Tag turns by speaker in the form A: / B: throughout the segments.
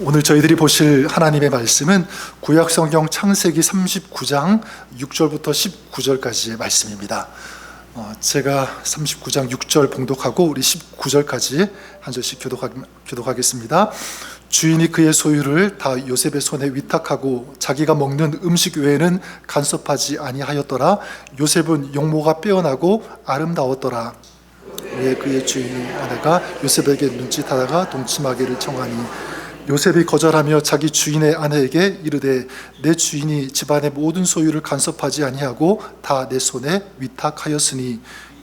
A: 오늘 저희들이 보실 하나님의 말씀은 구약성경 창세기 39장 6절부터 19절까지의 말씀입니다. 제가 39장 6절 봉독하고 우리 19절까지 한 절씩 교독하겠습니다. 주인이 그의 소유를 다 요셉의 손에 위탁하고 자기가 먹는 음식 외에는 간섭하지 아니하였더라. 요셉은 용모가 빼어나고 아름다웠더라. 왜 그의 주인의 아내가 요셉에게 눈짓하다가 동침하기를 청하니 요셉이 거절하며 자기 주인의 아내에게 이르되 내 주인이 집안의 모든 소유를 간섭하지 아니하고 다 내 손에 위탁하였으니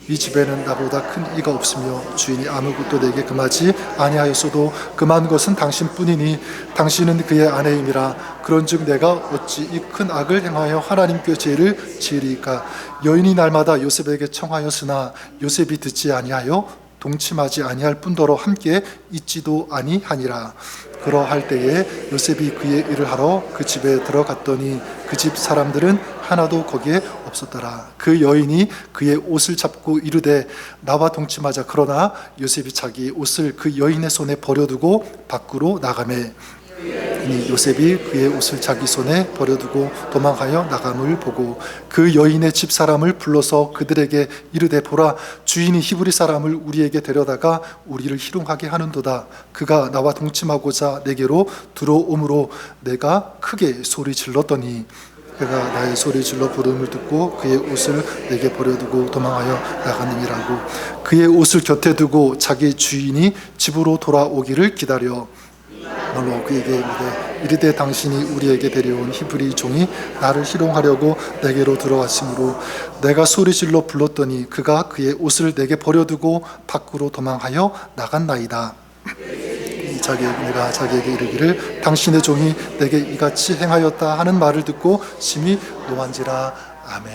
A: 이 집에는 나보다 큰 이가 없으며 주인이 아무것도 내게 금하지 아니하였어도 금한 것은 당신뿐이니 당신은 그의 아내임이라. 그런즉 내가 어찌 이 큰 악을 행하여 하나님께 죄를 지으리까. 여인이 날마다 요셉에게 청하였으나 요셉이 듣지 아니하여 동침하지 아니할 뿐더러 함께 있지도 아니하니라. 그러할 때에 요셉이 그의 일을 하러 그 집에 들어갔더니 그 집 사람들은 하나도 거기에 없었더라. 그 여인이 그의 옷을 잡고 이르되 나와 동침하자. 그러나 요셉이 자기 옷을 그 여인의 손에 버려두고 밖으로 나가매 이니 요셉이 그의 옷을 자기 손에 버려두고 도망하여 나감을 보고 그 여인의 집 사람을 불러서 그들에게 이르되 보라, 주인이 히브리 사람을 우리에게 데려다가 우리를 희롱하게 하는도다. 그가 나와 동침하고자 내게로 들어오므로 내가 크게 소리 질렀더니 그가 나의 소리 질러 부름을 듣고 그의 옷을 내게 버려두고 도망하여 나가느니라고. 그의 옷을 곁에 두고 자기 주인이 집으로 돌아오기를 기다려 너로 그에게 이르되 당신이 우리에게 데려온 히브리 종이 나를 희롱하려고 내게로 들어왔으므로 내가 소리질러 불렀더니 그가 그의 옷을 내게 버려두고 밖으로 도망하여 나간나이다. 내가 자기에게 이르기를 당신의 종이 내게 이같이 행하였다 하는 말을 듣고 심히 노한지라. 아멘.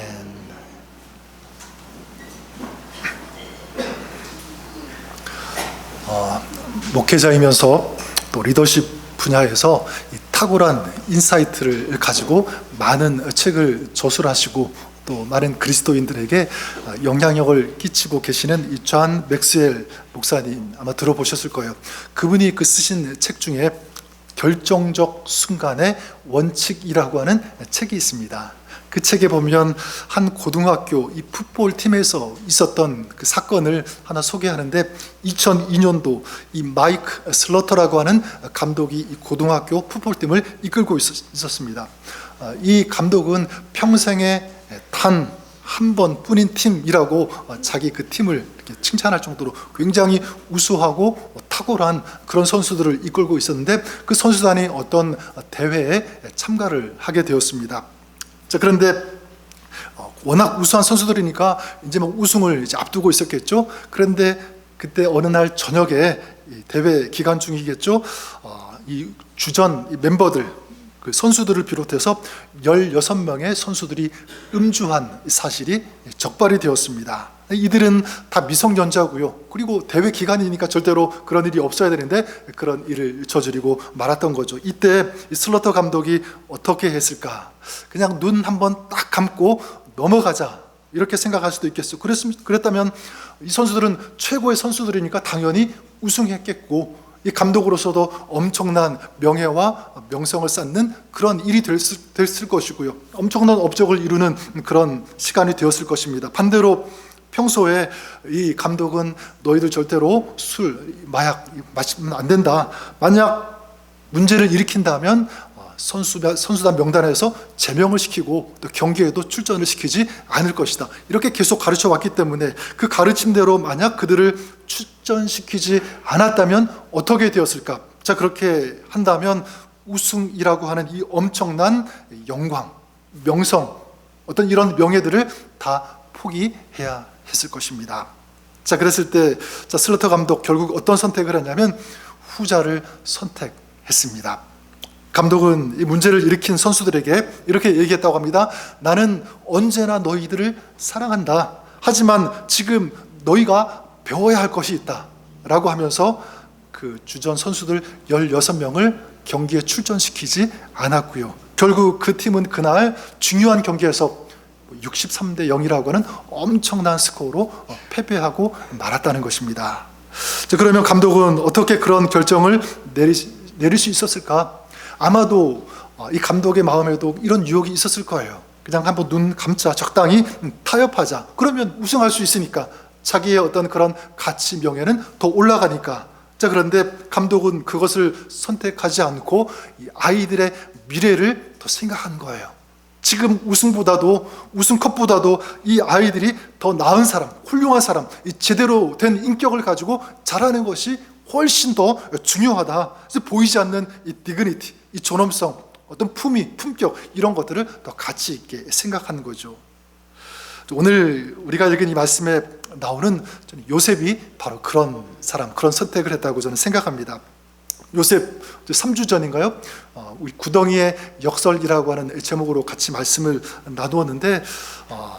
A: 목회자이면서 또 리더십 분야에서 이 탁월한 인사이트를 가지고 많은 책을 저술하시고 또 많은 그리스도인들에게 영향력을 끼치고 계시는 이 존 맥스웰 목사님 아마 들어보셨을 거예요. 그분이 그 쓰신 책 중에 결정적 순간의 원칙이라고 하는 책이 있습니다. 그 책에 보면 한 고등학교 이 풋볼 팀에서 있었던 그 사건을 하나 소개하는데 2002년도 이 마이크 슬러터라고 하는 감독이 이 고등학교 풋볼팀을 이끌고 있었습니다. 이 감독은 평생에 단 한 번뿐인 팀이라고 자기 그 팀을 이렇게 칭찬할 정도로 굉장히 우수하고 탁월한 그런 선수들을 이끌고 있었는데 그 선수단이 어떤 대회에 참가를 하게 되었습니다. 자, 그런데 워낙 우수한 선수들이니까 이제 뭐 우승을 이제 앞두고 있었겠죠. 그런데 그때 어느 날 저녁에 대회 기간 중이겠죠. 이 주전 멤버들 그 선수들을 비롯해서 16명의 선수들이 음주한 사실이 적발이 되었습니다. 이들은 다 미성년자고요. 그리고 대회 기간이니까 절대로 그런 일이 없어야 되는데 그런 일을 저지르고 말았던 거죠. 이때 슬러터 감독이 어떻게 했을까? 그냥 눈 한번 딱 감고 넘어가자 이렇게 생각할 수도 있겠어요. 그랬다면 이 선수들은 최고의 선수들이니까 당연히 우승했겠고 이 감독으로서도 엄청난 명예와 명성을 쌓는 그런 일이 됐을 것이고요. 엄청난 업적을 이루는 그런 시간이 되었을 것입니다. 반대로 평소에 이 감독은 너희들 절대로 술, 마약 마시면 안 된다. 만약 문제를 일으킨다면 선수단 명단에서 제명을 시키고 또 경기에도 출전을 시키지 않을 것이다. 이렇게 계속 가르쳐 왔기 때문에 그 가르침대로 만약 그들을 출전시키지 않았다면 어떻게 되었을까? 자, 그렇게 한다면 우승이라고 하는 이 엄청난 영광, 명성, 어떤 이런 명예들을 다 포기해야 했을 것입니다. 자, 그랬을 때 슬러터 감독 결국 어떤 선택을 했냐면 후자를 선택했습니다. 감독은 이 문제를 일으킨 선수들에게 이렇게 얘기했다고 합니다. 나는 언제나 너희들을 사랑한다. 하지만 지금 너희가 배워야 할 것이 있다. 라고 하면서 그 주전 선수들 16명을 경기에 출전시키지 않았고요. 결국 그 팀은 그날 중요한 경기에서 63대 0이라고 하는 엄청난 스코어로 패배하고 말았다는 것입니다. 자, 그러면 감독은 어떻게 그런 결정을 내릴 수 있었을까? 아마도 이 감독의 마음에도 이런 유혹이 있었을 거예요. 그냥 한번 눈 감자, 적당히 타협하자. 그러면 우승할 수 있으니까. 자기의 어떤 그런 가치, 명예는 더 올라가니까. 자, 그런데 감독은 그것을 선택하지 않고 이 아이들의 미래를 더 생각한 거예요. 지금 우승컵보다도 이 아이들이 더 나은 사람, 훌륭한 사람, 이 제대로 된 인격을 가지고 자라는 것이 훨씬 더 중요하다. 그래서 보이지 않는 이 디그니티, 이 존엄성, 어떤 품격 이런 것들을 더 가치 있게 생각하는 거죠. 오늘 우리가 읽은 이 말씀에 나오는 저는 요셉이 바로 그런 사람, 그런 선택을 했다고 저는 생각합니다. 요셉 3주 전인가요? 우리 구덩이의 역설이라고 하는 제목으로 같이 말씀을 나누었는데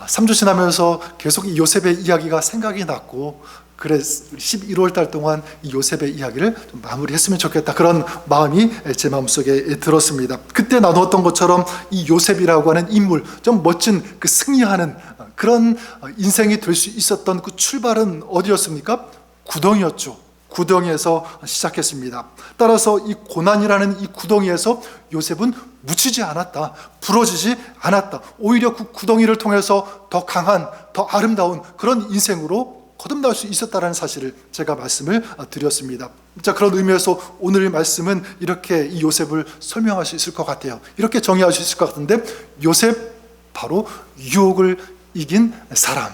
A: 3주 지나면서 계속 이 요셉의 이야기가 생각이 났고, 그래 11월 달 동안 이 요셉의 이야기를 좀 마무리했으면 좋겠다, 그런 마음이 제 마음속에 들었습니다. 그때 나누었던 것처럼 이 요셉이라고 하는 인물, 좀 멋진 그 승리하는 그런 인생이 될 수 있었던 그 출발은 어디였습니까? 구덩이였죠. 구덩이에서 시작했습니다. 따라서 이 고난이라는 이 구덩이에서 요셉은 묻히지 않았다, 부러지지 않았다. 오히려 그 구덩이를 통해서 더 강한, 더 아름다운 그런 인생으로 거듭날 수 있었다는 사실을 제가 말씀을 드렸습니다. 자, 그런 의미에서 오늘 말씀은 이렇게 이 요셉을 설명할 수 있을 것 같아요. 이렇게 정의할 수 있을 것 같은데, 요셉 바로 유혹을 이긴 사람,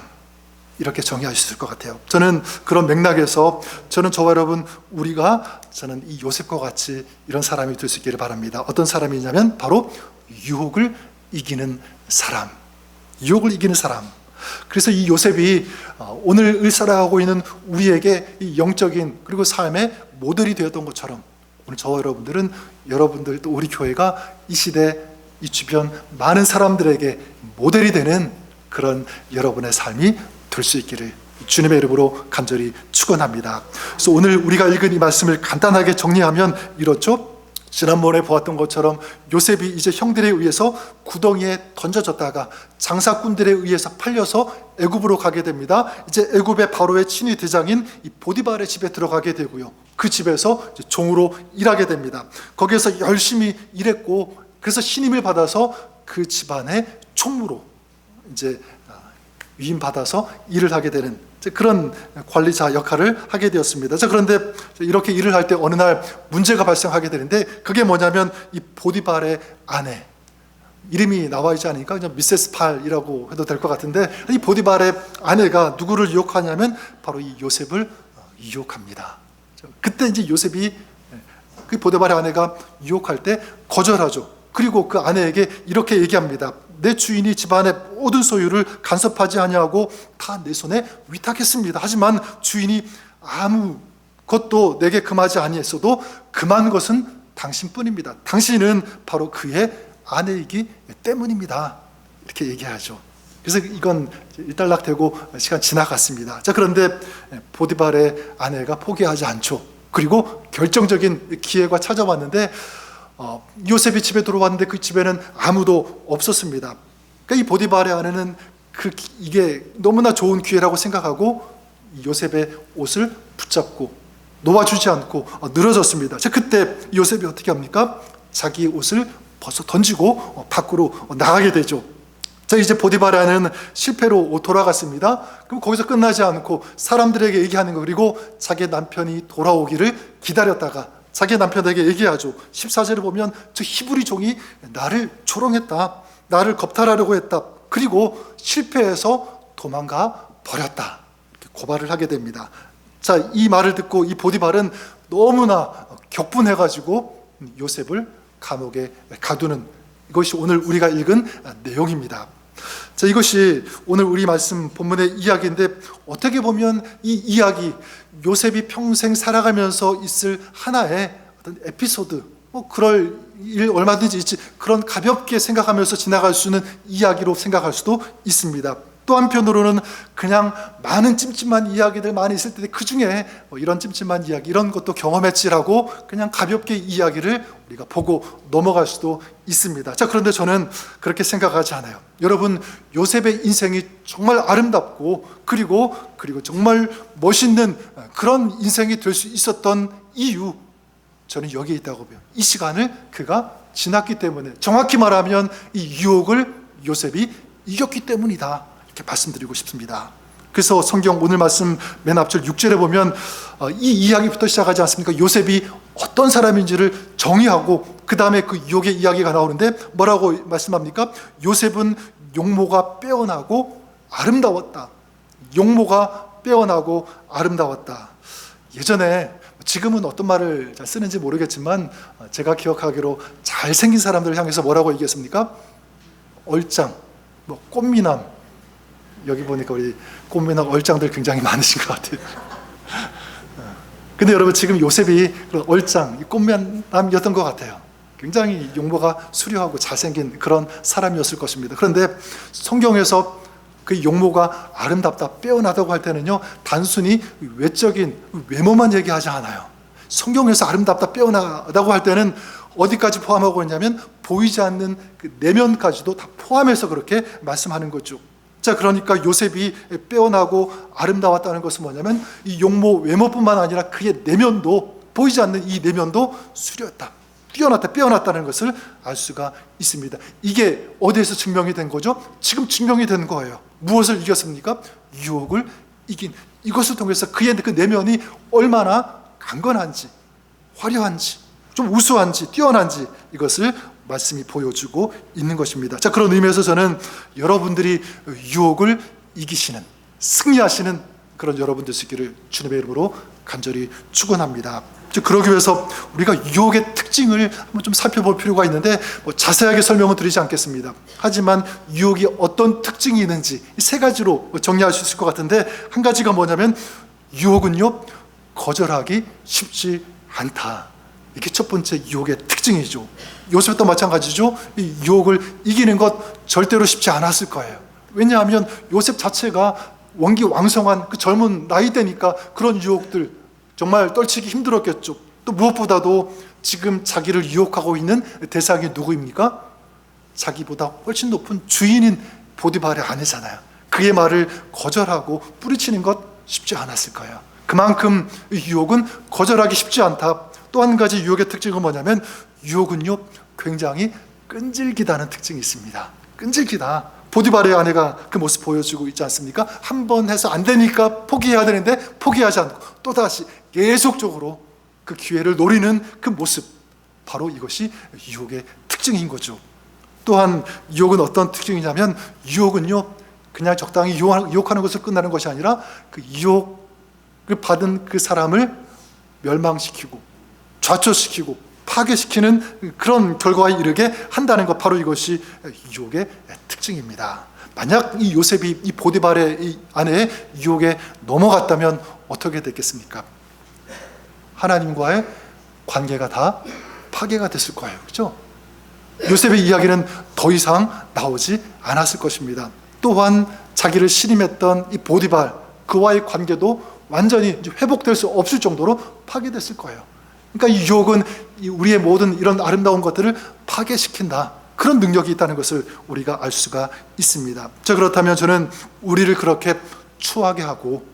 A: 이렇게 정의할 수 있을 것 같아요. 저는 그런 맥락에서 저와 여러분, 저는 이 요셉과 같이 이런 사람이 될 수 있기를 바랍니다. 어떤 사람이냐면 바로 유혹을 이기는 사람. 유혹을 이기는 사람. 그래서 이 요셉이 오늘 살아가고 있는 우리에게 이 영적인 그리고 삶의 모델이 되었던 것처럼, 오늘 저와 여러분들 또 우리 교회가 이 시대, 이 주변 많은 사람들에게 모델이 되는 그런 여러분의 삶이 될 수 있기를 주님의 이름으로 간절히 축원합니다. 그래서 오늘 우리가 읽은 이 말씀을 간단하게 정리하면 이렇죠. 지난번에 보았던 것처럼 요셉이 이제 형들에 의해서 구덩이에 던져졌다가 장사꾼들에 의해서 팔려서 애굽으로 가게 됩니다. 이제 애굽의 바로의 친위 대장인 이 보디발의 집에 들어가게 되고요. 그 집에서 이제 종으로 일하게 됩니다. 거기에서 열심히 일했고, 그래서 신임을 받아서 그 집안의 총무로 이제 위임받아서 일을 하게 되는 그런 관리자 역할을 하게 되었습니다. 자, 그런데 이렇게 일을 할 때 어느 날 문제가 발생하게 되는데, 그게 뭐냐면 이 보디발의 아내, 이름이 나와 있지 않으니까 그냥 미세스 팔이라고 해도 될 것 같은데, 이 보디발의 아내가 누구를 유혹하냐면 바로 이 요셉을 유혹합니다. 그때 이제 요셉이 그 보디발의 아내가 유혹할 때 거절하죠. 그리고 그 아내에게 이렇게 얘기합니다. 내 주인이 집안의 모든 소유를 간섭하지 아니하고 다 내 손에 위탁했습니다. 하지만 주인이 아무것도 내게 금하지 아니했어도 금한 것은 당신뿐입니다. 당신은 바로 그의 아내이기 때문입니다. 이렇게 얘기하죠. 그래서 이건 일단락되고 시간 지나갔습니다. 자, 그런데 보디발의 아내가 포기하지 않죠. 그리고 결정적인 기회가 찾아왔는데, 요셉이 집에 들어왔는데 그 집에는 아무도 없었습니다. 그러니까 이 보디발의 아내는 이게 너무나 좋은 기회라고 생각하고 요셉의 옷을 붙잡고 놓아주지 않고 늘어졌습니다. 자, 그때 요셉이 어떻게 합니까? 자기 옷을 벗어 던지고 밖으로 나가게 되죠. 자, 이제 보디발의 아내는 실패로 돌아갔습니다. 그럼 거기서 끝나지 않고 사람들에게 얘기하는 거, 그리고 자기 남편이 돌아오기를 기다렸다가 자기 남편에게 얘기하죠. 14절을 보면 저 히브리 종이 나를 조롱했다, 나를 겁탈하려고 했다, 그리고 실패해서 도망가 버렸다, 이렇게 고발을 하게 됩니다. 자, 이 말을 듣고 이 보디발은 너무나 격분해가지고 요셉을 감옥에 가두는, 이것이 오늘 우리가 읽은 내용입니다. 자, 이것이 오늘 우리 말씀 본문의 이야기인데, 어떻게 보면 이 이야기, 요셉이 평생 살아가면서 있을 하나의 어떤 에피소드, 그럴 일 얼마든지 있지, 그런 가볍게 생각하면서 지나갈 수 있는 이야기로 생각할 수도 있습니다. 또 한편으로는 그냥 많은 찜찜한 이야기들 많이 있을 텐데, 그 중에 이런 찜찜한 이야기, 이런 것도 경험했지라고 그냥 가볍게 이야기를 우리가 보고 넘어갈 수도 있습니다. 자, 그런데 저는 그렇게 생각하지 않아요. 여러분, 요셉의 인생이 정말 아름답고 그리고 정말 멋있는 그런 인생이 될 수 있었던 이유, 저는 여기에 있다고 봐요. 이 시간을 그가 지났기 때문에, 정확히 말하면 이 유혹을 요셉이 이겼기 때문이다, 이렇게 말씀드리고 싶습니다. 그래서 성경 오늘 말씀 맨 앞절 6절에 보면 이 이야기부터 시작하지 않습니까? 요셉이 어떤 사람인지를 정의하고 그 다음에 그 유혹의 이야기가 나오는데 뭐라고 말씀합니까? 요셉은 용모가 빼어나고 아름다웠다. 용모가 빼어나고 아름다웠다. 예전에, 지금은 어떤 말을 잘 쓰는지 모르겠지만 제가 기억하기로 잘생긴 사람들을 향해서 뭐라고 얘기했습니까? 얼짱, 꽃미남. 여기 보니까 우리 꽃미남 얼짱들 굉장히 많으신 것 같아요. 근데 여러분, 지금 요셉이 그런 얼짱, 꽃미남이었던 것 같아요. 굉장히 용모가 수려하고 잘생긴 그런 사람이었을 것입니다. 그런데 성경에서 그 용모가 아름답다, 빼어나다고 할 때는요, 단순히 외적인 외모만 얘기하지 않아요. 성경에서 아름답다, 빼어나다고 할 때는 어디까지 포함하고 있냐면 보이지 않는 그 내면까지도 다 포함해서 그렇게 말씀하는 거죠. 자, 그러니까 요셉이 빼어나고 아름다웠다는 것은 뭐냐면 이 용모 외모뿐만 아니라 그의 내면도, 보이지 않는 이 내면도 수려했다, 뛰어났다, 빼어났다는 것을 알 수가 있습니다. 이게 어디에서 증명이 된 거죠? 지금 증명이 된 거예요. 무엇을 이겼습니까? 유혹을 이긴, 이것을 통해서 그의 그 내면이 얼마나 강건한지, 화려한지, 좀 우수한지, 뛰어난지, 이것을 말씀이 보여주고 있는 것입니다. 자, 그런 의미에서 저는 여러분들이 유혹을 이기시는, 승리하시는 그런 여러분들 되시기를 주님의 이름으로 간절히 축원합니다. 그러기 위해서 우리가 유혹의 특징을 한번 좀 살펴볼 필요가 있는데 자세하게 설명은 드리지 않겠습니다. 하지만 유혹이 어떤 특징이 있는지 이 세 가지로 정리할 수 있을 것 같은데, 한 가지가 뭐냐면 유혹은요, 거절하기 쉽지 않다. 이게 첫 번째 유혹의 특징이죠. 요셉도 마찬가지죠. 이 유혹을 이기는 것 절대로 쉽지 않았을 거예요. 왜냐하면 요셉 자체가 원기왕성한 그 젊은 나이대니까 그런 유혹들 정말 떨치기 힘들었겠죠. 또 무엇보다도 지금 자기를 유혹하고 있는 대상이 누구입니까? 자기보다 훨씬 높은 주인인 보디발의 아내잖아요. 그의 말을 거절하고 뿌리치는 것 쉽지 않았을 거예요. 그만큼 유혹은 거절하기 쉽지 않다. 또 한 가지 유혹의 특징은 뭐냐면 유혹은요, 굉장히 끈질기다는 특징이 있습니다. 끈질기다. 보디발의 아내가 그 모습 보여주고 있지 않습니까? 한 번 해서 안 되니까 포기해야 되는데 포기하지 않고 또다시 계속적으로 그 기회를 노리는 그 모습, 바로 이것이 유혹의 특징인 거죠. 또한 유혹은 어떤 특징이냐면 유혹은요, 그냥 적당히 유혹하는 것으로 끝나는 것이 아니라 그 유혹을 받은 그 사람을 멸망시키고 좌초시키고 파괴시키는 그런 결과에 이르게 한다는 것, 바로 이것이 유혹의 특징입니다. 만약 이 요셉이 이 보디발의 이 아내의 유혹에 넘어갔다면 어떻게 됐겠습니까? 하나님과의 관계가 다 파괴가 됐을 거예요. 그렇죠? 요셉의 이야기는 더 이상 나오지 않았을 것입니다. 또한 자기를 신임했던 이 보디발, 그와의 관계도 완전히 회복될 수 없을 정도로 파괴됐을 거예요. 그러니까 이 유혹은 우리의 모든 이런 아름다운 것들을 파괴시킨다, 그런 능력이 있다는 것을 우리가 알 수가 있습니다. 자, 그렇다면 저는 우리를 그렇게 추하게 하고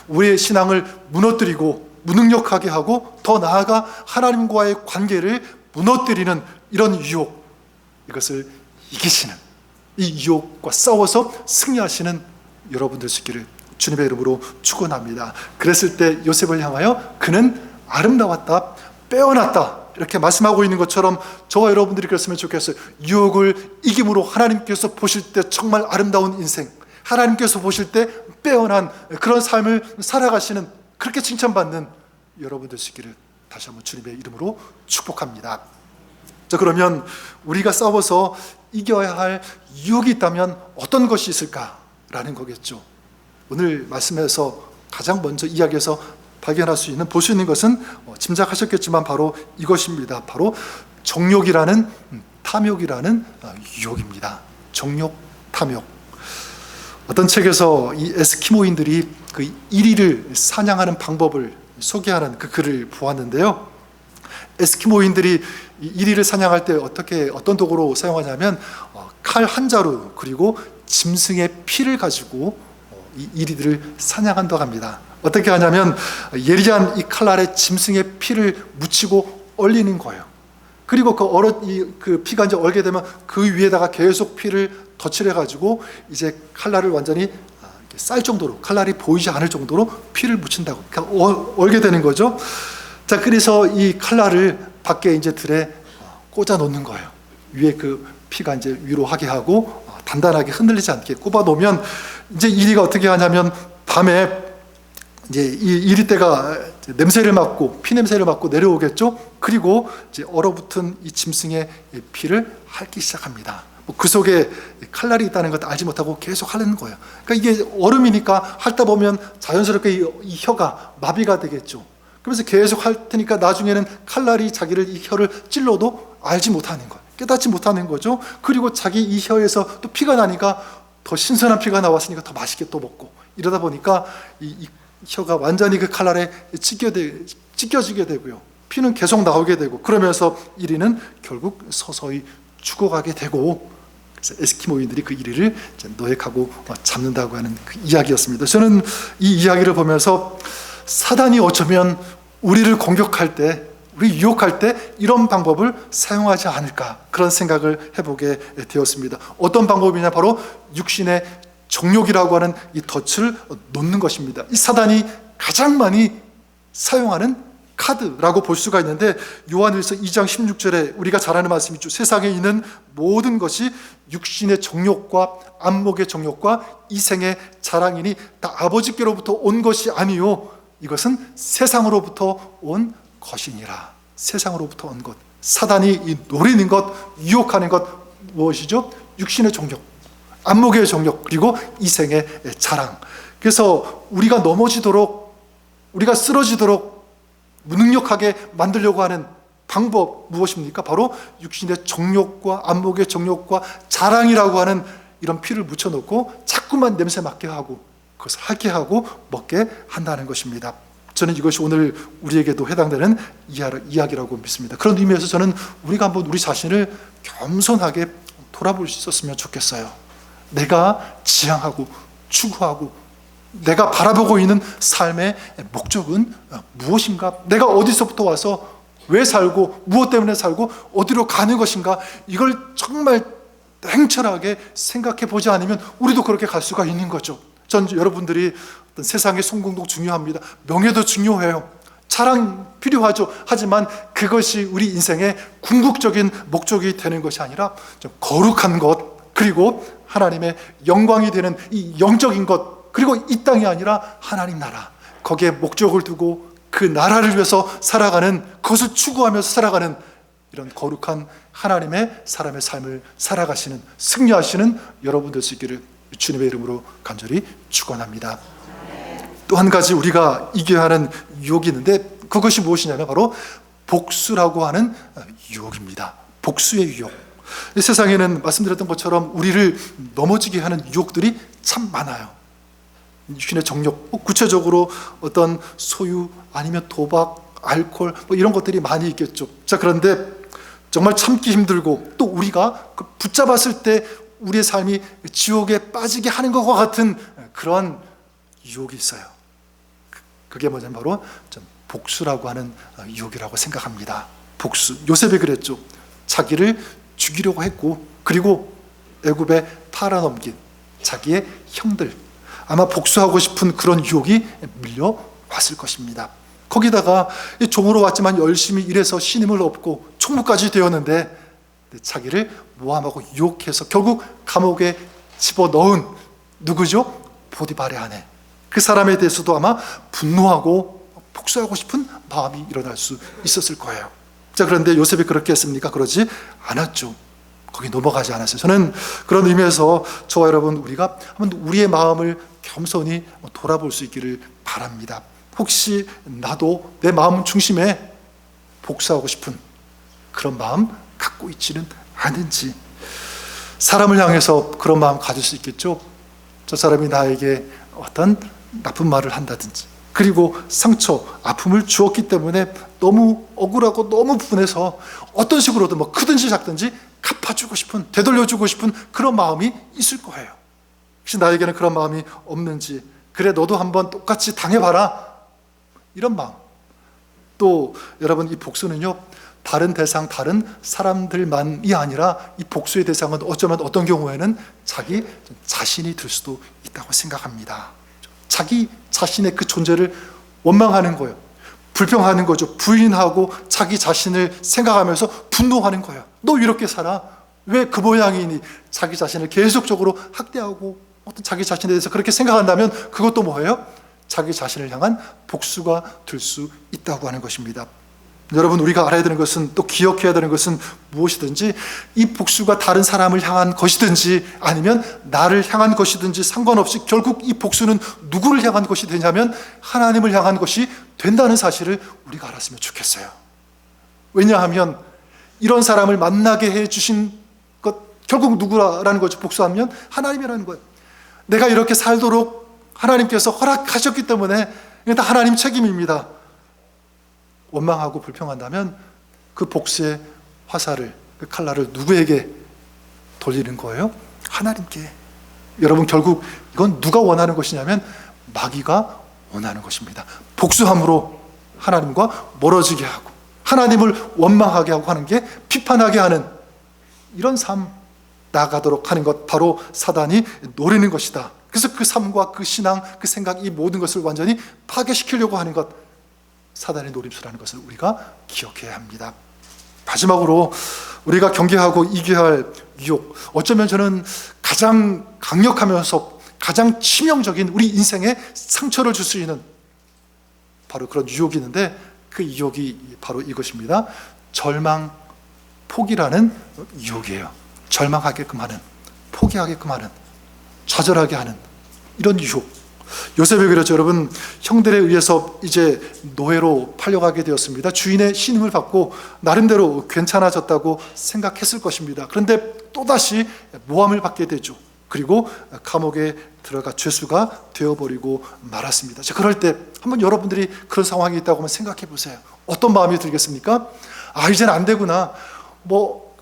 A: 우리의 신앙을 무너뜨리고 무능력하게 하고 더 나아가 하나님과의 관계를 무너뜨리는 이런 유혹, 이것을 이기시는, 이 유혹과 싸워서 승리하시는 여러분들 되시기를 주님의 이름으로 축원합니다. 그랬을 때 요셉을 향하여 그는 아름다웠다, 빼어났다, 이렇게 말씀하고 있는 것처럼 저와 여러분들이 그랬으면 좋겠어요. 유혹을 이김으로 하나님께서 보실 때 정말 아름다운 인생, 하나님께서 보실 때 빼어난 그런 삶을 살아가시는, 그렇게 칭찬받는 여러분 되시기를 다시 한번 주님의 이름으로 축복합니다. 자, 그러면 우리가 싸워서 이겨야 할 유혹이 있다면 어떤 것이 있을까라는 거겠죠. 오늘 말씀에서 가장 먼저 이야기해서 발견할 수 있는, 볼 수 있는 것은 짐작하셨겠지만 바로 이것입니다. 바로 정욕이라는, 탐욕이라는 유혹입니다. 정욕, 탐욕. 어떤 책에서 이 에스키모인들이 그 이리를 사냥하는 방법을 소개하는 그 글을 보았는데요. 에스키모인들이 이 이리를 사냥할 때 어떤 도구로 사용하냐면 칼 한 자루 그리고 짐승의 피를 가지고 이 이리들을 사냥한다고 합니다. 어떻게 하냐면 예리한 이 칼날에 짐승의 피를 묻히고 얼리는 거예요. 그리고 그 피가 이제 얼게 되면 그 위에다가 계속 피를 덧칠해가지고 이제 칼날을 완전히 쌀 정도로, 칼날이 보이지 않을 정도로 피를 묻힌다고, 그러니까 얼게 되는 거죠. 자, 그래서 이 칼날을 밖에 이제 들에 꽂아 놓는 거예요. 위에 그 피가 이제 위로 하게 하고 단단하게 흔들리지 않게 꼽아 놓으면 이제 이리가 어떻게 하냐면 밤에 이제 이 이리떼가 냄새를 맡고 피 냄새를 맡고 내려오겠죠. 그리고 이제 얼어붙은 이 짐승의 피를 핥기 시작합니다. 그 속에 칼날이 있다는 것도 알지 못하고 계속 핥는 거예요. 그러니까 이게 얼음이니까 핥다 보면 자연스럽게 이 혀가 마비가 되겠죠. 그러면서 계속 핥으니까 나중에는 칼날이 자기를 이 혀를 찔러도 알지 못하는 거예요. 깨닫지 못하는 거죠. 그리고 자기 이 혀에서 또 피가 나니까 더 신선한 피가 나왔으니까 더 맛있게 또 먹고, 이러다 보니까 이 혀가 완전히 그 칼날에 찢겨지게 되고요. 피는 계속 나오게 되고, 그러면서 이리는 결국 서서히 죽어가게 되고, 그래서 에스키모인들이 그 이리를 노획하고 잡는다고 하는 그 이야기였습니다. 저는 이 이야기를 보면서 사단이 어쩌면 우리를 공격할 때, 우리 유혹할 때 이런 방법을 사용하지 않을까, 그런 생각을 해보게 되었습니다. 어떤 방법이냐, 바로 육신의 정욕이라고 하는 이 덫을 놓는 것입니다. 이 사단이 가장 많이 사용하는 카드라고 볼 수가 있는데, 요한일서 2장 16절에 우리가 잘 아는 말씀이 있죠. 세상에 있는 모든 것이 육신의 정욕과 안목의 정욕과 이생의 자랑이니 다 아버지께로부터 온 것이 아니요 이것은 세상으로부터 온 것이니라. 세상으로부터 온 것, 사단이 이 노리는 것, 유혹하는 것 무엇이죠? 육신의 정욕, 안목의 정욕, 그리고 이생의 자랑. 그래서 우리가 넘어지도록, 우리가 쓰러지도록 무능력하게 만들려고 하는 방법 무엇입니까? 바로 육신의 정욕과 안목의 정욕과 자랑이라고 하는 이런 피를 묻혀놓고 자꾸만 냄새 맡게 하고 그것을 핥게 하고 먹게 한다는 것입니다. 저는 이것이 오늘 우리에게도 해당되는 이야기라고 믿습니다. 그런 의미에서 저는 우리가 한번 우리 자신을 겸손하게 돌아볼 수 있었으면 좋겠어요. 내가 지향하고 추구하고 내가 바라보고 있는 삶의 목적은 무엇인가? 내가 어디서부터 와서 왜 살고 무엇 때문에 살고 어디로 가는 것인가? 이걸 정말 냉철하게 생각해 보지 않으면 우리도 그렇게 갈 수가 있는 거죠. 전 여러분들이 어떤 세상의 성공도 중요합니다. 명예도 중요해요. 자랑 필요하죠. 하지만 그것이 우리 인생의 궁극적인 목적이 되는 것이 아니라 좀 거룩한 것, 그리고 하나님의 영광이 되는 이 영적인 것, 그리고 이 땅이 아니라 하나님 나라, 거기에 목적을 두고 그 나라를 위해서 살아가는, 그것을 추구하면서 살아가는 이런 거룩한 하나님의 사람의 삶을 살아가시는, 승리하시는 여러분 될 수 있기를 주님의 이름으로 간절히 축원합니다. 또 한 가지 우리가 이겨야 하는 유혹이 있는데, 그것이 무엇이냐면 바로 복수라고 하는 유혹입니다. 복수의 유혹. 이 세상에는 말씀드렸던 것처럼 우리를 넘어지게 하는 유혹들이 참 많아요. 육신의 정욕, 구체적으로 어떤 소유, 아니면 도박, 알코올, 이런 것들이 많이 있겠죠. 자, 그런데 정말 참기 힘들고 또 우리가 붙잡았을 때 우리의 삶이 지옥에 빠지게 하는 것과 같은 그런 유혹이 있어요. 그게 뭐냐면 바로 복수라고 하는 유혹이라고 생각합니다. 복수. 요셉이 그랬죠. 자기를 죽이려고 했고, 그리고 애굽에 팔아넘긴 자기의 형들, 아마 복수하고 싶은 그런 유혹이 밀려왔을 것입니다. 거기다가 종으로 왔지만 열심히 일해서 신임을 얻고 총무까지 되었는데 자기를 모함하고 유혹해서 결국 감옥에 집어넣은 누구죠? 보디발의 아내. 그 사람에 대해서도 아마 분노하고 복수하고 싶은 마음이 일어날 수 있었을 거예요. 자, 그런데 요셉이 그렇게 했습니까? 그러지 않았죠. 거기 넘어가지 않았어요. 저는 그런 의미에서 저와 여러분, 우리가 한번 우리의 마음을 겸손히 돌아볼 수 있기를 바랍니다. 혹시 나도 내 마음 중심에 복수하고 싶은 그런 마음 갖고 있지는 않은지. 사람을 향해서 그런 마음 가질 수 있겠죠. 저 사람이 나에게 어떤 나쁜 말을 한다든지, 그리고 상처, 아픔을 주었기 때문에 너무 억울하고 너무 분해서 어떤 식으로든 크든지 작든지 갚아주고 싶은, 되돌려주고 싶은 그런 마음이 있을 거예요. 혹시 나에게는 그런 마음이 없는지, 그래 너도 한번 똑같이 당해봐라, 이런 마음. 또 여러분, 이 복수는요 다른 대상, 다른 사람들만이 아니라 이 복수의 대상은 어쩌면 어떤 경우에는 자기 자신이 될 수도 있다고 생각합니다. 자기 자신의 그 존재를 원망하는 거예요. 불평하는 거죠. 부인하고 자기 자신을 생각하면서 분노하는 거예요. 너 이렇게 살아? 왜 그 모양이니? 자기 자신을 계속적으로 학대하고 어떤 자기 자신에 대해서 그렇게 생각한다면 그것도 뭐예요? 자기 자신을 향한 복수가 될 수 있다고 하는 것입니다. 여러분, 우리가 알아야 되는 것은, 또 기억해야 되는 것은 무엇이든지 이 복수가 다른 사람을 향한 것이든지 아니면 나를 향한 것이든지 상관없이 결국 이 복수는 누구를 향한 것이 되냐면 하나님을 향한 것이 된다는 사실을 우리가 알았으면 좋겠어요. 왜냐하면 이런 사람을 만나게 해주신 것 결국 누구라는 거죠? 복수하면 하나님이라는 거예요. 내가 이렇게 살도록 하나님께서 허락하셨기 때문에 이게 다 하나님 책임입니다. 원망하고 불평한다면 그 복수의 화살을, 그 칼날을 누구에게 돌리는 거예요? 하나님께. 여러분, 결국 이건 누가 원하는 것이냐면 마귀가 원하는 것입니다. 복수함으로 하나님과 멀어지게 하고 하나님을 원망하게 하고 하는 게 비판하게 하는 이런 삶 나아가도록 하는 것, 바로 사단이 노리는 것이다. 그래서 그 삶과 그 신앙, 그 생각, 이 모든 것을 완전히 파괴시키려고 하는 것, 사단의 노림수라는 것을 우리가 기억해야 합니다. 마지막으로 우리가 경계하고 이겨야 할 유혹, 어쩌면 저는 가장 강력하면서 가장 치명적인 우리 인생에 상처를 줄 수 있는 바로 그런 유혹이 있는데, 그 유혹이 바로 이것입니다. 절망, 포기라는 유혹이에요. 절망하게끔 하는, 포기하게끔 하는, 좌절하게 하는 이런 유혹. 요셉이 그랬죠. 여러분, 형들에 의해서 이제 노예로 팔려가게 되었습니다. 주인의 신임을 받고 나름대로 괜찮아졌다고 생각했을 것입니다. 그런데 또다시 모함을 받게 되죠. 그리고 감옥에 들어가 죄수가 되어버리고 말았습니다. 자, 그럴 때 한번 여러분들이 그런 상황이 있다고 한번 생각해 보세요. 어떤 마음이 들겠습니까? 아, 이제는 안 되구나.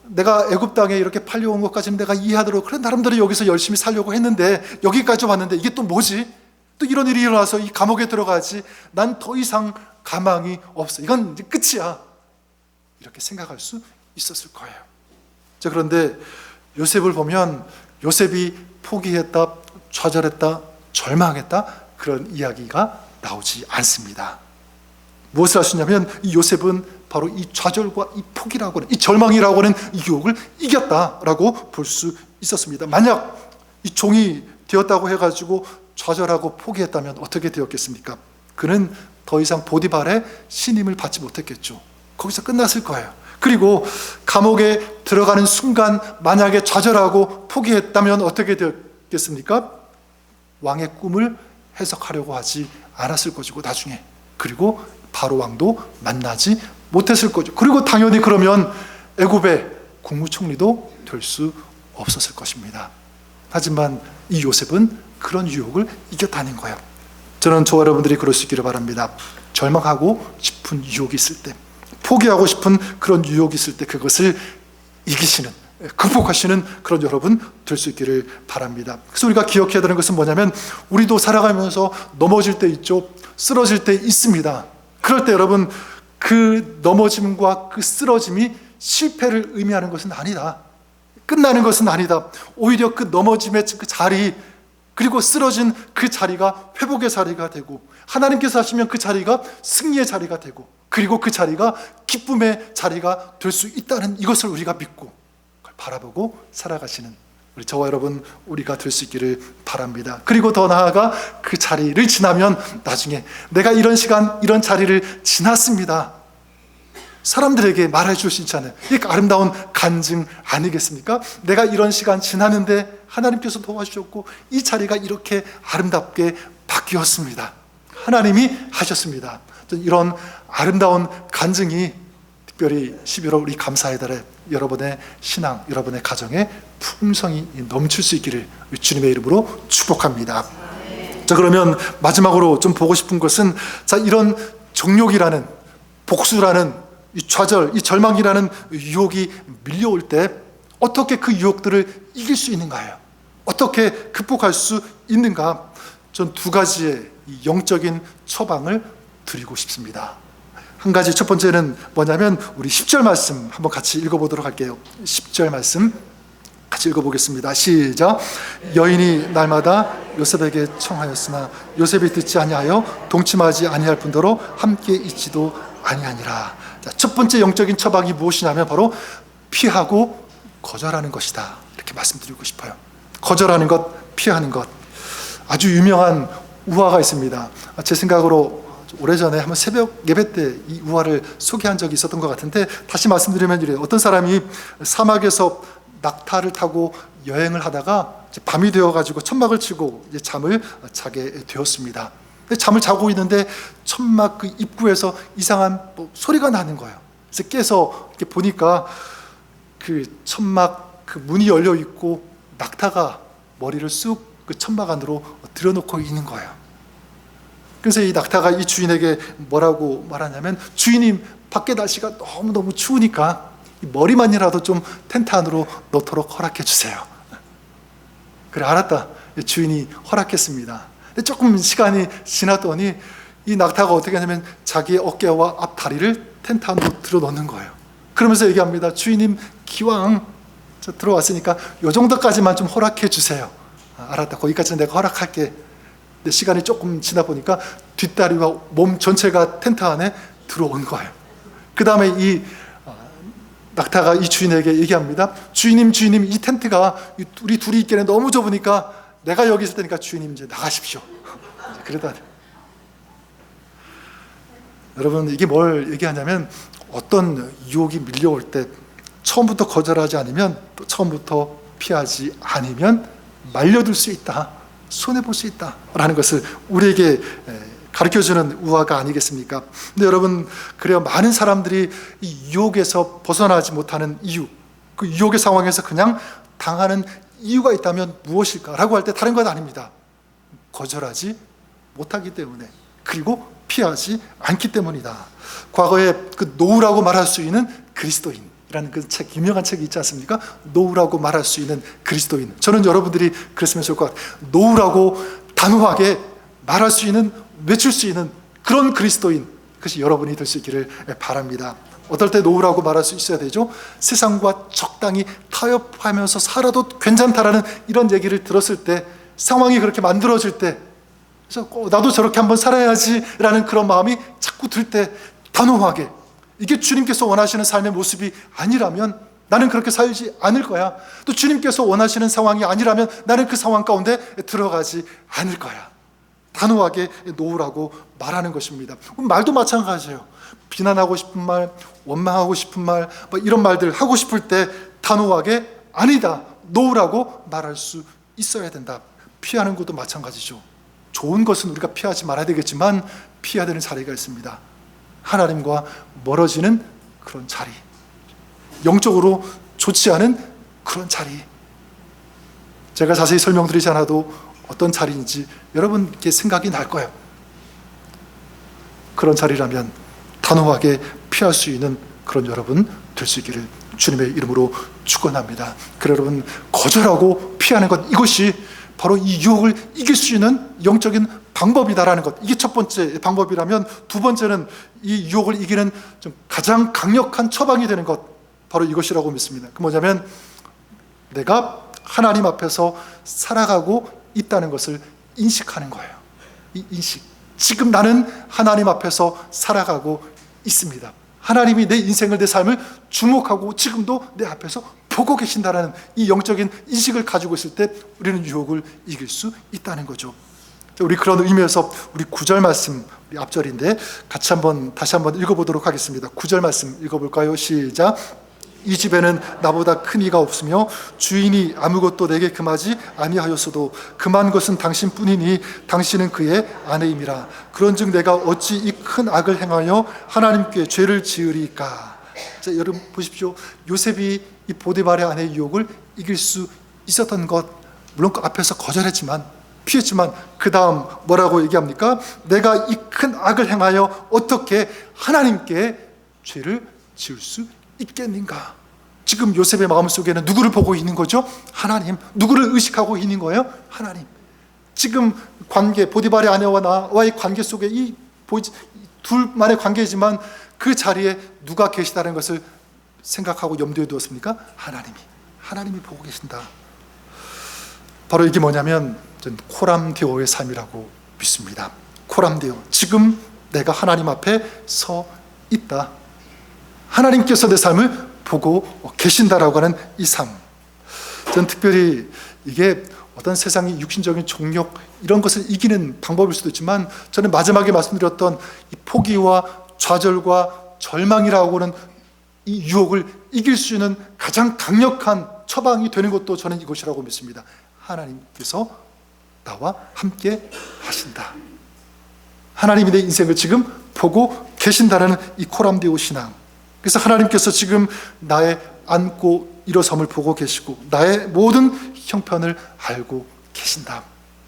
A: 내가 애굽 땅에 이렇게 팔려온 것까지는 내가 이해하도록, 그래 나름대로 여기서 열심히 살려고 했는데 여기까지 왔는데 이게 또 뭐지? 또 이런 일이 일어나서 이 감옥에 들어가지. 난 더 이상 가망이 없어. 이건 이제 끝이야. 이렇게 생각할 수 있었을 거예요. 자, 그런데 요셉을 보면 요셉이 포기했다, 좌절했다, 절망했다, 그런 이야기가 나오지 않습니다. 무엇을 할 수 있냐면 이 요셉은 바로 이 좌절과 이 포기라고 하는, 이 절망이라고 하는 이 유혹을 이겼다라고 볼 수 있었습니다. 만약 이 종이 되었다고 해가지고 좌절하고 포기했다면 어떻게 되었겠습니까? 그는 더 이상 보디발의 신임을 받지 못했겠죠. 거기서 끝났을 거예요. 그리고 감옥에 들어가는 순간 만약에 좌절하고 포기했다면 어떻게 되었겠습니까? 왕의 꿈을 해석하려고 하지 않았을 것이고 나중에, 그리고 바로 왕도 만나지 못했을 거죠. 그리고 당연히 그러면 애굽의 국무총리도 될 수 없었을 것입니다. 하지만 이 요셉은 그런 유혹을 이겼다는 거예요. 저는 저와 여러분들이 그럴 수 있기를 바랍니다. 절망하고 싶은 유혹이 있을 때, 포기하고 싶은 그런 유혹이 있을 때 그것을 이기시는, 극복하시는 그런 여러분 될 수 있기를 바랍니다. 그래서 우리가 기억해야 되는 것은 뭐냐면, 우리도 살아가면서 넘어질 때 있죠. 쓰러질 때 있습니다. 그럴 때 여러분, 그 넘어짐과 그 쓰러짐이 실패를 의미하는 것은 아니다. 끝나는 것은 아니다. 오히려 그 넘어짐의 그 자리, 그리고 쓰러진 그 자리가 회복의 자리가 되고, 하나님께서 하시면 그 자리가 승리의 자리가 되고, 그리고 그 자리가 기쁨의 자리가 될 수 있다는 이것을 우리가 믿고 그걸 바라보고 살아가시는 우리 저와 여러분, 우리가 될 수 있기를 바랍니다. 그리고 더 나아가 그 자리를 지나면 나중에 내가 이런 시간, 이런 자리를 지났습니다, 사람들에게 말해 줄 수 있잖아요. 이게 아름다운 간증 아니겠습니까? 내가 이런 시간 지났는데 하나님께서 도와주셨고 이 자리가 이렇게 아름답게 바뀌었습니다. 하나님이 하셨습니다. 이런 아름다운 간증이 특별히 11월 우리 감사의 달에 여러분의 신앙, 여러분의 가정에 풍성이 넘칠 수 있기를 주님의 이름으로 축복합니다. 자, 그러면 마지막으로 좀 보고 싶은 것은, 자, 이런 정욕이라는, 복수라는, 이 좌절, 이 절망이라는 유혹이 밀려올 때 어떻게 그 유혹들을 이길 수 있는가요? 어떻게 극복할 수 있는가? 전 두 가지의 영적인 처방을 드리고 싶습니다. 한 가지 첫 번째는 뭐냐면 우리 10절 말씀 한번 같이 읽어보도록 할게요. 10절 말씀 같이 읽어보겠습니다. 시작. 여인이 날마다 요셉에게 청하였으나 요셉이 듣지 아니하여 동침하지 아니할 뿐더러 함께 있지도 아니하니라. 자, 첫 번째 영적인 처방이 무엇이냐면 바로 피하고 거절하는 것이다. 이렇게 말씀드리고 싶어요. 거절하는 것, 피하는 것. 아주 유명한 우화가 있습니다. 제 생각으로 오래전에 한번 새벽 예배 때 이 우화를 소개한 적이 있었던 것 같은데, 다시 말씀드리면 이래요. 어떤 사람이 사막에서 낙타를 타고 여행을 하다가 밤이 되어가지고 천막을 치고 이제 잠을 자게 되었습니다. 근데 잠을 자고 있는데 천막 그 입구에서 이상한 소리가 나는 거예요. 그래서 깨서 이렇게 보니까 그 천막 그 문이 열려 있고 낙타가 머리를 쑥 그 천막 안으로 들여놓고 있는 거예요. 그래서 이 낙타가 이 주인에게 뭐라고 말하냐면, 주인님, 밖에 날씨가 너무너무 추우니까 머리만이라도 좀 텐트 안으로 넣도록 허락해 주세요. 그래, 알았다. 주인이 허락했습니다. 근데 조금 시간이 지났더니 이 낙타가 어떻게 하냐면 자기의 어깨와 앞 다리를 텐트 안으로 들어 넣는 거예요. 그러면서 얘기합니다. 주인님, 기왕 저 들어왔으니까 요 정도까지만 좀 허락해 주세요. 알았다. 거기까지는 내가 허락할게. 근데 시간이 조금 지나 보니까 뒷다리와 몸 전체가 텐트 안에 들어온 거예요. 그 다음에 이 낙타가 이 주인에게 얘기합니다. 주인님, 이 텐트가 우리 둘이 있기에는 너무 좁으니까 내가 여기 있을 테니까 주인님 이제 나가십시오. 그러다 여러분, 이게 뭘 얘기하냐면, 어떤 유혹이 밀려올 때 처음부터 거절하지 않으면, 또 처음부터 피하지 않으면 말려들 수 있다, 손해볼 수 있다라는 것을 우리에게 가르쳐주는 우화가 아니겠습니까? 근데 여러분, 그래요. 많은 사람들이 이 유혹에서 벗어나지 못하는 이유, 그 유혹의 상황에서 그냥 당하는 이유가 있다면 무엇일까라고 할 때 다른 건 아닙니다. 거절하지 못하기 때문에, 그리고 피하지 않기 때문이다. 과거에 그 노우라고 말할 수 있는 그리스도인이라는 그 책, 유명한 책이 있지 않습니까? 노우라고 말할 수 있는 그리스도인. 저는 여러분들이 그랬으면 좋을 것 같아요. 노우라고 단호하게 말할 수 있는, 외칠 수 있는 그런 그리스도인, 그것이 여러분이 될 수 있기를 바랍니다. 어떨 때 노우라고 말할 수 있어야 되죠? 세상과 적당히 타협하면서 살아도 괜찮다라는 이런 얘기를 들었을 때, 상황이 그렇게 만들어질 때, 그래서 나도 저렇게 한번 살아야지라는 그런 마음이 자꾸 들 때 단호하게, 이게 주님께서 원하시는 삶의 모습이 아니라면 나는 그렇게 살지 않을 거야. 또 주님께서 원하시는 상황이 아니라면 나는 그 상황 가운데 들어가지 않을 거야. 단호하게 놓으라고 말하는 것입니다. 말도 마찬가지예요. 비난하고 싶은 말, 원망하고 싶은 말, 이런 말들 하고 싶을 때 단호하게 아니다, 놓으라고 말할 수 있어야 된다. 피하는 것도 마찬가지죠. 좋은 것은 우리가 피하지 말아야 되겠지만 피해야 되는 자리가 있습니다. 하나님과 멀어지는 그런 자리, 영적으로 좋지 않은 그런 자리. 제가 자세히 설명드리지 않아도 어떤 자리인지 여러분께 생각이 날 거예요. 그런 자리라면 단호하게 피할 수 있는 그런 여러분 될 수 있기를 주님의 이름으로 축원합니다. 그래, 여러분, 거절하고 피하는 것, 이것이 바로 이 유혹을 이길 수 있는 영적인 방법이다라는 것. 이게 첫 번째 방법이라면, 두 번째는 이 유혹을 이기는 좀 가장 강력한 처방이 되는 것, 바로 이것이라고 믿습니다. 그 뭐냐면, 내가 하나님 앞에서 살아가고 있다는 것을 인식하는 거예요. 이 인식. 지금 나는 하나님 앞에서 살아가고 있습니다. 하나님이 내 인생을, 내 삶을 주목하고 지금도 내 앞에서 보고 계신다는 이 영적인 인식을 가지고 있을 때 우리는 유혹을 이길 수 있다는 거죠. 우리 그런 의미에서 우리 9절 말씀, 우리 앞절인데 다시 한번 읽어보도록 하겠습니다. 9절 말씀 읽어볼까요? 시작. 이 집에는 나보다 큰 이가 없으며 주인이 아무것도 내게 금하지 아니하였어도 금한 것은 당신뿐이니 당신은 그의 아내임이라. 그런즉 내가 어찌 이 큰 악을 행하여 하나님께 죄를 지으리까. 자, 여러분 보십시오. 요셉이 이 보디발의 아내의 유혹을 이길 수 있었던 것, 물론 그 앞에서 거절했지만, 피했지만, 그 다음 뭐라고 얘기합니까? 내가 이 큰 악을 행하여 어떻게 하나님께 죄를 지을 수 있겠는가? 지금 요셉의 마음속에는 누구를 보고 있는 거죠? 하나님. 누구를 의식하고 있는 거예요? 하나님. 지금 관계, 보디발의 아내와 나와의 관계 속에 이 둘만의 관계지만 그 자리에 누가 계시다는 것을 생각하고 염두에 두었습니까? 하나님이 보고 계신다. 바로 이게 뭐냐면 저는 코람데오의 삶이라고 믿습니다. 코람데오, 지금 내가 하나님 앞에 서 있다. 하나님께서 내 삶을 보고 계신다라고 하는 이 삶. 저는 특별히 이게 어떤 세상의 육신적인 정욕 이런 것을 이기는 방법일 수도 있지만, 저는 마지막에 말씀드렸던 이 포기와 좌절과 절망이라고 하는 이 유혹을 이길 수 있는 가장 강력한 처방이 되는 것도 저는 이것이라고 믿습니다. 하나님께서 나와 함께 하신다. 하나님이 내 인생을 지금 보고 계신다라는 이 코람데오 신앙. 그래서 하나님께서 지금 나의 앉고 일어섬을 보고 계시고 나의 모든 형편을 알고 계신다.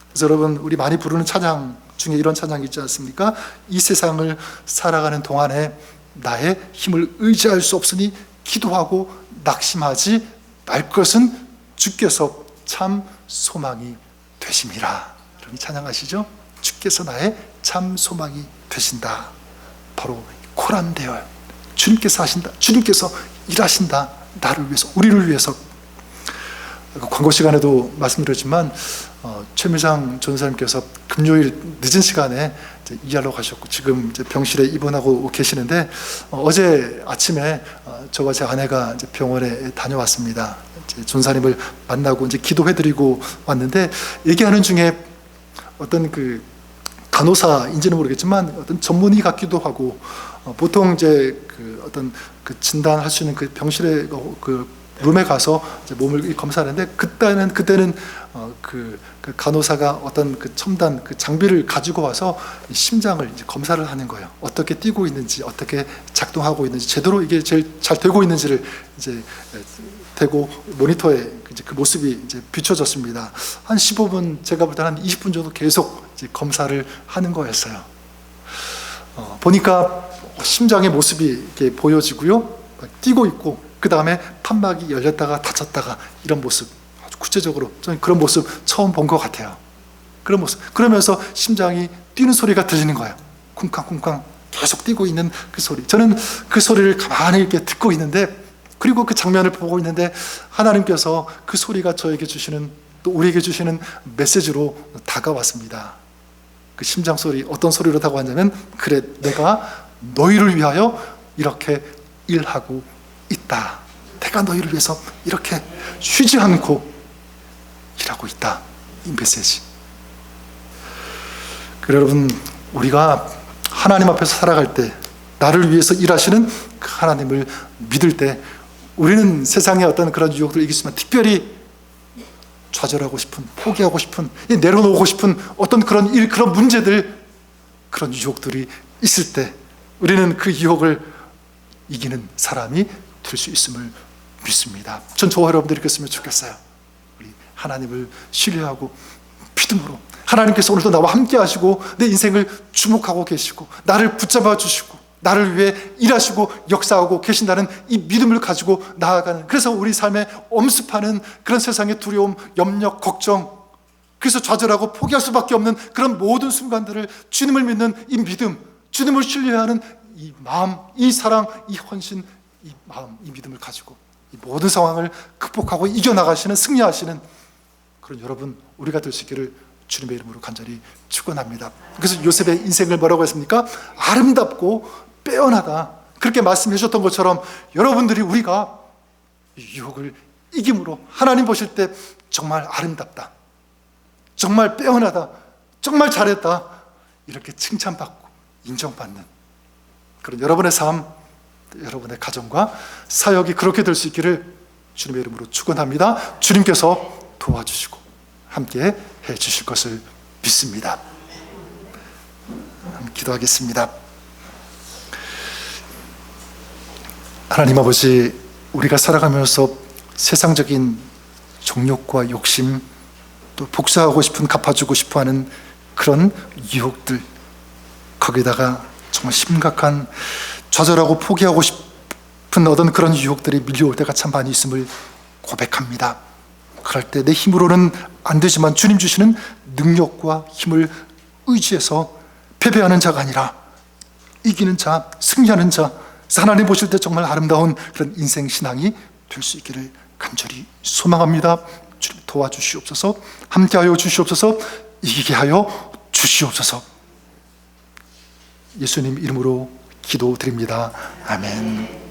A: 그래서 여러분, 우리 많이 부르는 찬양 중에 이런 찬양이 있지 않습니까? 이 세상을 살아가는 동안에 나의 힘을 의지할 수 없으니 기도하고 낙심하지 말 것은 주께서 참 소망이 되심이라. 여러분 찬양하시죠? 주께서 나의 참 소망이 되신다. 바로 코람데오예요. 주님께서 하신다. 주님께서 일하신다. 나를 위해서, 우리를 위해서. 광고 시간에도 말씀드렸지만 최미상 전사님께서 금요일 늦은 시간에 이하러 가셨고 지금 이제 병실에 입원하고 계시는데, 어제 아침에 저와 제 아내가 이제 병원에 다녀왔습니다. 이제 전사님을 만나고 이제 기도해드리고 왔는데, 얘기하는 중에 어떤 그 간호사인지는 모르겠지만 어떤 전문의 같기도 하고, 보통 이제 그 어떤 그 진단할 수 있는 그 병실에 그 룸에 가서 이제 몸을 검사하는데, 그때는 그 간호사가 어떤 그 첨단 그 장비를 가지고 와서 심장을 이제 검사를 하는 거예요. 어떻게 뛰고 있는지, 어떻게 작동하고 있는지, 제대로 이게 제일 잘 되고 있는지를 이제 대고 모니터에 이제 그 모습이 이제 비춰졌습니다. 한 15분, 제가 볼 때는 한 20분 정도 계속 이제 검사를 하는 거였어요. 보니까 심장의 모습이 이렇게 보여지고요, 뛰고 있고, 그 다음에 판막이 열렸다가 닫혔다가 이런 모습, 아주 구체적으로 저는 그런 모습 처음 본 것 같아요. 그런 모습. 그러면서 심장이 뛰는 소리가 들리는 거예요. 쿵쾅쿵쾅 계속 뛰고 있는 그 소리. 저는 그 소리를 가만히 이렇게 듣고 있는데, 그리고 그 장면을 보고 있는데, 하나님께서 그 소리가 저에게 주시는, 또 우리에게 주시는 메시지로 다가왔습니다. 그 심장 소리, 어떤 소리로 다가왔냐면, 그래, 내가 너희를 위하여 이렇게 일하고 있다. 내가 너희를 위해서 이렇게 쉬지 않고 일하고 있다. 이 메시지. 그래, 여러분, 우리가 하나님 앞에서 살아갈 때, 나를 위해서 일하시는 그 하나님을 믿을 때, 우리는 세상의 어떤 그런 유혹들을 이길 수 있지만, 특별히 좌절하고 싶은, 포기하고 싶은, 내려놓고 싶은 어떤 그런 일, 그런 문제들, 그런 유혹들이 있을 때 우리는 그 유혹을 이기는 사람이 될 수 있음을 믿습니다. 전 저와 여러분들이 그랬으면 좋겠어요. 우리 하나님을 신뢰하고 믿음으로, 하나님께서 오늘도 나와 함께 하시고 내 인생을 주목하고 계시고 나를 붙잡아 주시고 나를 위해 일하시고 역사하고 계신다는 이 믿음을 가지고 나아가는, 그래서 우리 삶에 엄습하는 그런 세상의 두려움, 염려, 걱정, 그래서 좌절하고 포기할 수밖에 없는 그런 모든 순간들을 주님을 믿는 이 믿음, 주님을 신뢰하는 이 마음, 이 사랑, 이 헌신, 이 마음, 이 믿음을 가지고 이 모든 상황을 극복하고 이겨나가시는, 승리하시는 그런 여러분, 우리가 될 수 있기를 주님의 이름으로 간절히 축원합니다. 그래서 요셉의 인생을 뭐라고 했습니까? 아름답고 빼어나다. 그렇게 말씀해 주셨던 것처럼 여러분들이, 우리가 유혹을 이김으로 하나님 보실 때 정말 아름답다, 정말 빼어나다, 정말 잘했다, 이렇게 칭찬받고 인정받는 그런 여러분의 삶, 여러분의 가정과 사역이 그렇게 될 수 있기를 주님의 이름으로 축원합니다. 주님께서 도와주시고 함께 해 주실 것을 믿습니다. 기도하겠습니다. 하나님 아버지, 우리가 살아가면서 세상적인 정욕과 욕심, 또 복수하고 싶은, 갚아주고 싶어하는 그런 유혹들, 거기다가 정말 심각한 좌절하고 포기하고 싶은 어떤 그런 유혹들이 밀려올 때가 참 많이 있음을 고백합니다. 그럴 때 내 힘으로는 안 되지만 주님 주시는 능력과 힘을 의지해서 패배하는 자가 아니라 이기는 자, 승리하는 자, 하나님 보실 때 정말 아름다운 그런 인생 신앙이 될 수 있기를 간절히 소망합니다. 주님 도와주시옵소서. 함께하여 주시옵소서. 이기게 하여 주시옵소서. 예수님 이름으로 기도드립니다. 아멘.